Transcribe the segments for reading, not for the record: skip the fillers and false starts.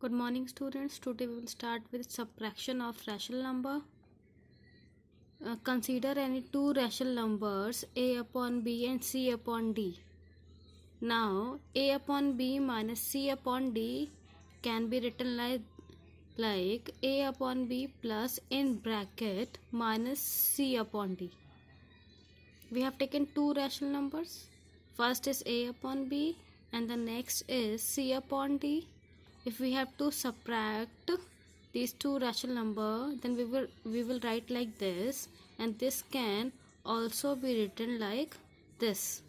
Good morning students. Today we will start with subtraction of rational number. Consider any two rational numbers a upon b and c upon d. Now a upon b minus c upon d can be written like a upon b plus in bracket minus c upon d. We have taken two rational numbers. First is a upon b and the next is c upon d. If we have to subtract these two rational number, then we will write like this, and this can also be written like this,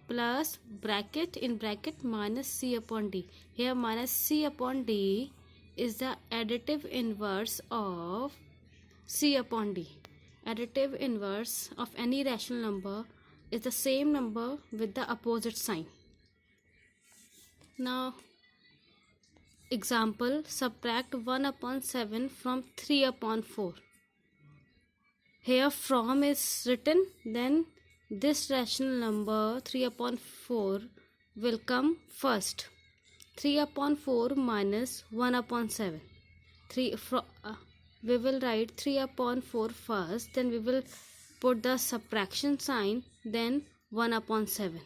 plus bracket in bracket minus c upon d. Here minus c upon d is the additive inverse of c upon d. Additive inverse of any rational number is the same number with the opposite sign. Now example, subtract 1 upon 7 from 3 upon 4. Here from is written, then this rational number 3 upon 4 will come first. 3 upon 4 minus 1 upon 7. We will write 3 upon 4 first, then we will put the subtraction sign, then 1 upon 7.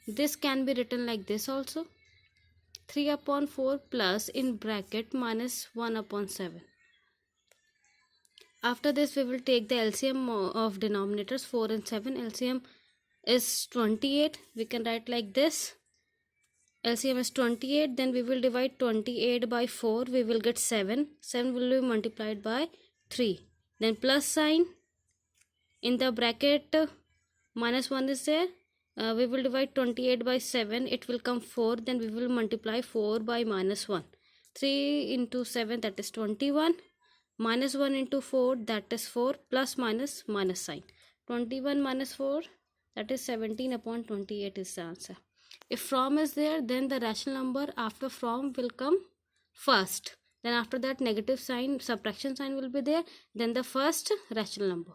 This can be written like this also. 3 upon 4 plus in bracket minus 1 upon 7. After this we will take the LCM of denominators 4 and 7. LCM is 28. We can write like this. LCM is 28. Then we will divide 28 by 4. We will get 7. 7 will be multiplied by 3. Then plus sign. In the bracket minus 1 is there. We will divide 28 by 7. It will come 4. Then we will multiply 4 by minus 1. 3 into 7, that is 21. Minus 1 into 4, that is 4. Plus minus sign. 21 minus 4, that is 17 upon 28 is the answer. If from is there, then the rational number after from will come first. Then after that negative sign, subtraction sign will be there. Then the first rational number.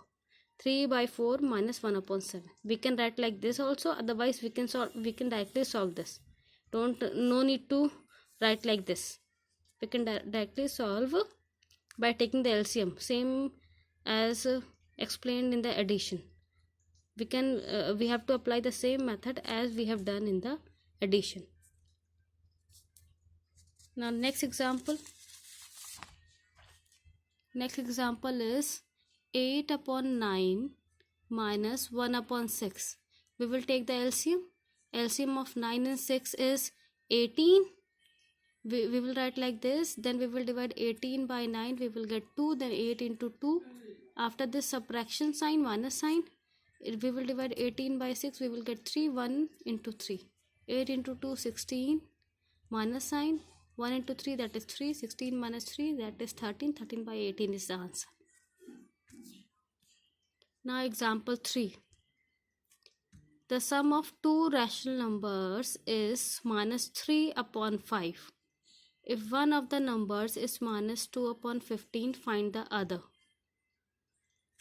3 by 4 minus 1 upon 7. We can write like this also. Otherwise we can directly solve this. No need to write like this. We can directly solve by taking the LCM, same as explained in the addition. We have to apply the same method as we have done in the addition. Now next example is 8 upon 9 minus 1 upon 6. We will take the LCM. LCM of 9 and 6 is 18. We will write like this. Then we will divide 18 by 9. We will get 2. Then 8 into 2. After this subtraction sign, minus sign, we will divide 18 by 6. We will get 3. 1 into 3. 8 into 2, 16. Minus sign. 1 into 3, that is 3. 16 minus 3, that is 13. 13 by 18 is the answer. Now example 3. The sum of two rational numbers is minus 3 upon 5. If one of the numbers is minus 2 upon 15, find the other.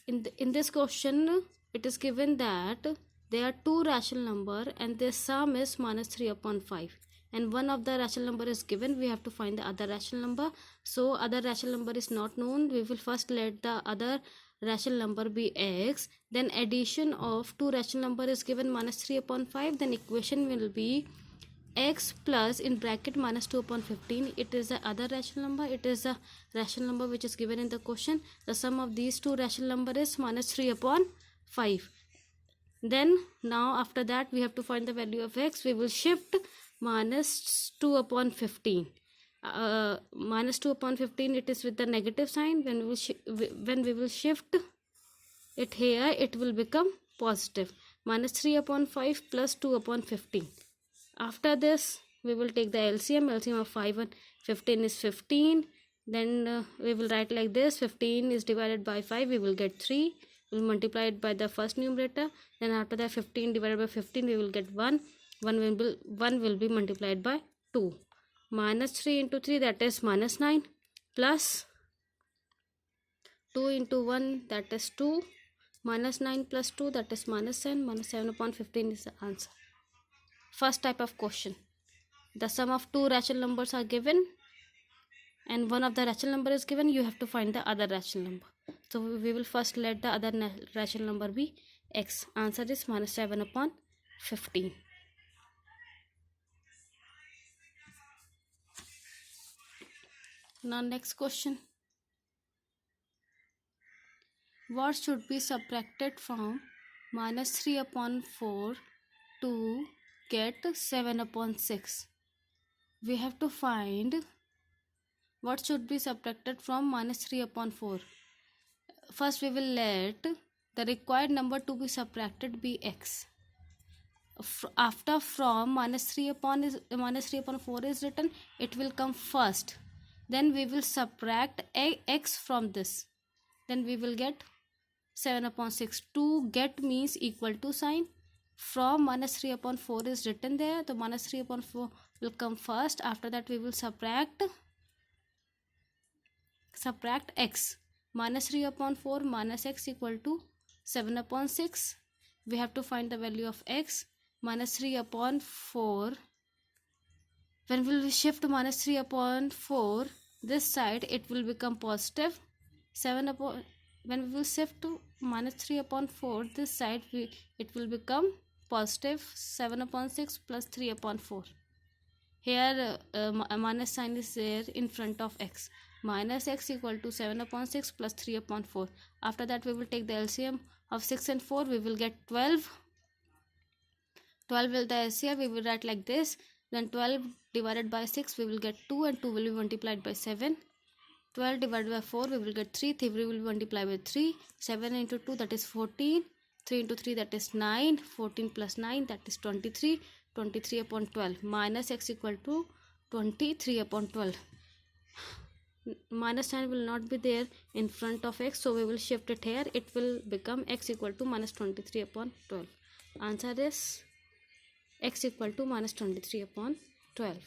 In this question, it is given that there are two rational number and their sum is minus 3 upon 5. And one of the rational number is given. We have to find the other rational number. So other rational number is not known. We will first let the other rational number be x. Then addition of two rational number is given minus 3 upon 5. Then equation will be x plus in bracket minus 2 upon 15. It is the other rational number. It is the rational number which is given in the question. The sum of these two rational number is minus 3 upon 5. Then now after that we have to find the value of x. We will shift minus 2 upon 15. Minus 2 upon 15, it is with the negative sign. When we will shift it here, it will become positive. Minus 3 upon 5 plus 2 upon 15. After this, we will take the LCM. LCM of 5 and 15 is 15. Then we will write like this. 15 is divided by 5. We will get 3. We will multiply it by the first numerator. Then after that, 15 divided by 15, we will get 1. 1 will be multiplied by 2. Minus 3 into 3, that is minus 9. Plus 2 into 1, that is 2. Minus 9 plus 2, that is minus 7. Minus 7 upon 15 is the answer. First type of question. The sum of two rational numbers are given and one of the rational number is given, you have to find the other rational number. So we will first let the other rational number be x. Answer is minus 7 upon 15. Now next question. What should be subtracted from minus 3 upon 4 to get 7 upon 6? We have to find what should be subtracted from minus 3 upon 4. First we will let the required number to be subtracted be x. After from minus 3 upon 4 is written, it will come first. Then we will subtract x from this. Then we will get 7 upon 6. To get means equal to sign. From minus 3 upon 4 is written there. The minus 3 upon 4 will come first. After that we will subtract x. Minus 3 upon 4 minus x equal to 7 upon 6. We have to find the value of x. Minus 3 upon 4. When we will shift minus 3 upon 4 this side, it will become positive. 7 upon, when we will shift to minus 3 upon 4 this side, it will become positive 7 upon 6 plus 3 upon 4. Here a minus sign is there in front of x. Minus x equal to 7 upon 6 plus 3 upon 4. After that we will take the LCM of 6 and 4. We will get 12. 12 will the LCM. We will write like this. Then 12 divided by 6 we will get 2 and 2 will be multiplied by 7. 12 divided by 4 we will get 3. 3 will be multiplied by 3. 7 into 2 that is 14. 3 into 3 that is 9. 14 plus 9 that is 23. 23 upon 12. Minus x equal to 23 upon 12. Minus sign will not be there in front of x, so we will shift it here. It will become x equal to minus 23 upon 12. Answer is x equal to minus 23 upon 12.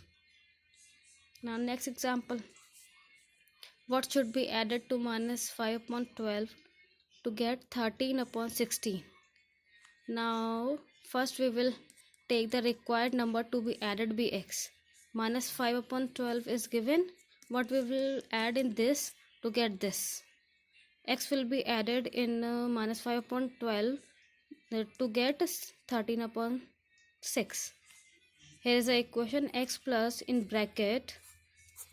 Now next example. What should be added to minus 5 upon 12 to get 13 upon 16? Now first we will take the required number to be added be x. Minus 5 upon 12 is given. What we will add in this to get this? X will be added in minus 5 upon 12 to get 13 upon 6. Here is the equation x plus in bracket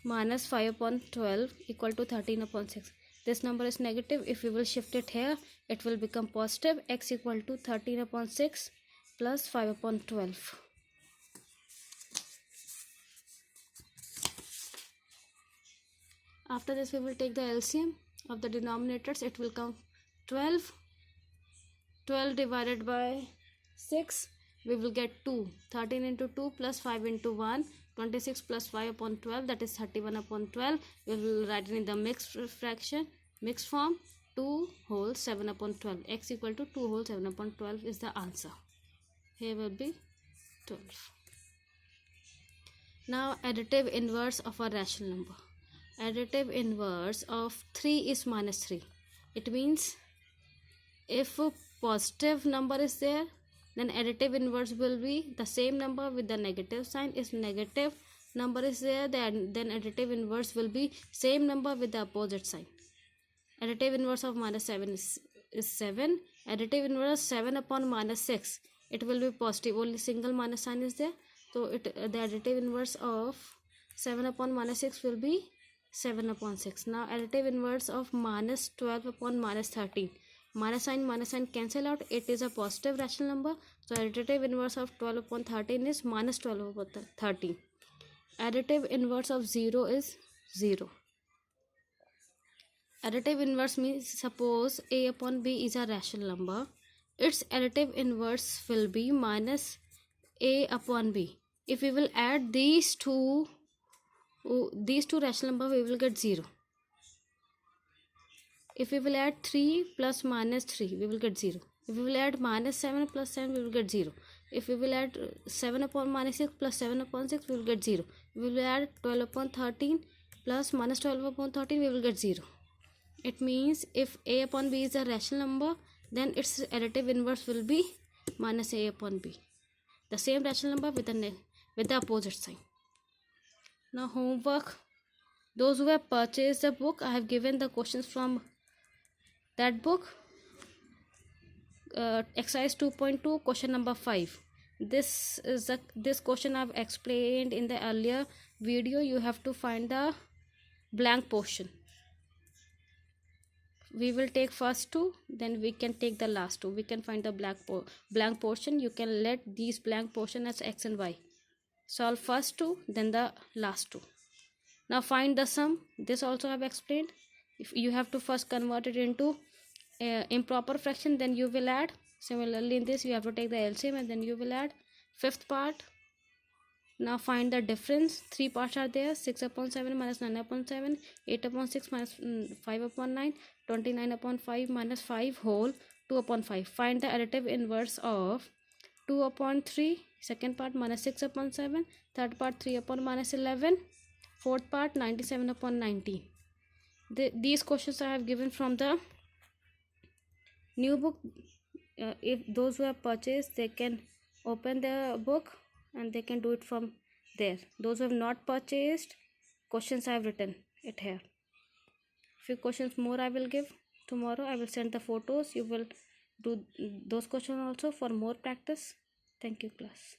minus 5 upon 12 equal to 13 upon 6. This number is negative. If we will shift it here, it will become positive. X equal to 13 upon 6 plus 5 upon 12. After this we will take the LCM of the denominators. It will come 12. 12 divided by 6 we will get 2. 13 into 2 plus 5 into 1. 26 plus 5 upon 12 that is 31 upon 12. We will write it in the mixed fraction, mixed form. 2 whole 7 upon 12. X equal to 2 whole 7 upon 12 is the answer. Here will be 12. Now additive inverse of a rational number. Additive inverse of 3 is minus 3. It means if a positive number is there, then additive inverse will be the same number with the negative sign. If negative number is there, then additive inverse will be same number with the opposite sign. Additive inverse of minus 7 is 7. Additive inverse 7 upon minus 6. It will be positive. Only single minus sign is there. So the additive inverse of 7 upon minus 6 will be 7 upon 6. Now additive inverse of minus 12 upon minus 13. Minus sign cancel out. It is a positive rational number. So additive inverse of 12 upon 13 is minus 12 upon 13. Additive inverse of 0 is 0. Additive inverse means suppose a upon b is a rational number. Its additive inverse will be minus a upon b. If we will add these two rational numbers, we will get 0. If we will add 3 plus minus 3, we will get 0. If we will add minus 7 plus 7, we will get 0. If we will add 7 upon minus 6 plus 7 upon 6, we will get 0. If we will add 12 upon 13 plus minus 12 upon 13, we will get 0. It means if a upon b is a rational number, then its additive inverse will be minus a upon b. The same rational number with the opposite sign. Now homework. Those who have purchased the book, I have given the questions from that book. Exercise 2.2, question number 5. This question I've explained in the earlier video. You have to find the blank portion. We will take first two, then we can take the last two. We can find the blank portion. You can let these blank portion as x and y. Solve first two, then the last two. Now find the sum. This also I have explained. If you have to first convert it into improper fraction, then you will add. Similarly in this you have to take the LCM and then you will add. Fifth part. Now find the difference. Three parts are there. 6 upon 7 minus 9 upon 7, 8 upon 6 minus 5 upon 9, 29 upon 5 minus 5 whole 2 upon 5. Find the additive inverse of 2 upon 3. Second part minus 6 upon 7. Third part 3 upon minus 11. Fourth part 97 upon 19. These questions I have given from the new book. If those who have purchased, they can open the book and they can do it from there. Those who have not purchased, questions I have written it here. Few questions more I will give tomorrow. I will send the photos. You will do those questions also for more practice. Thank you, class.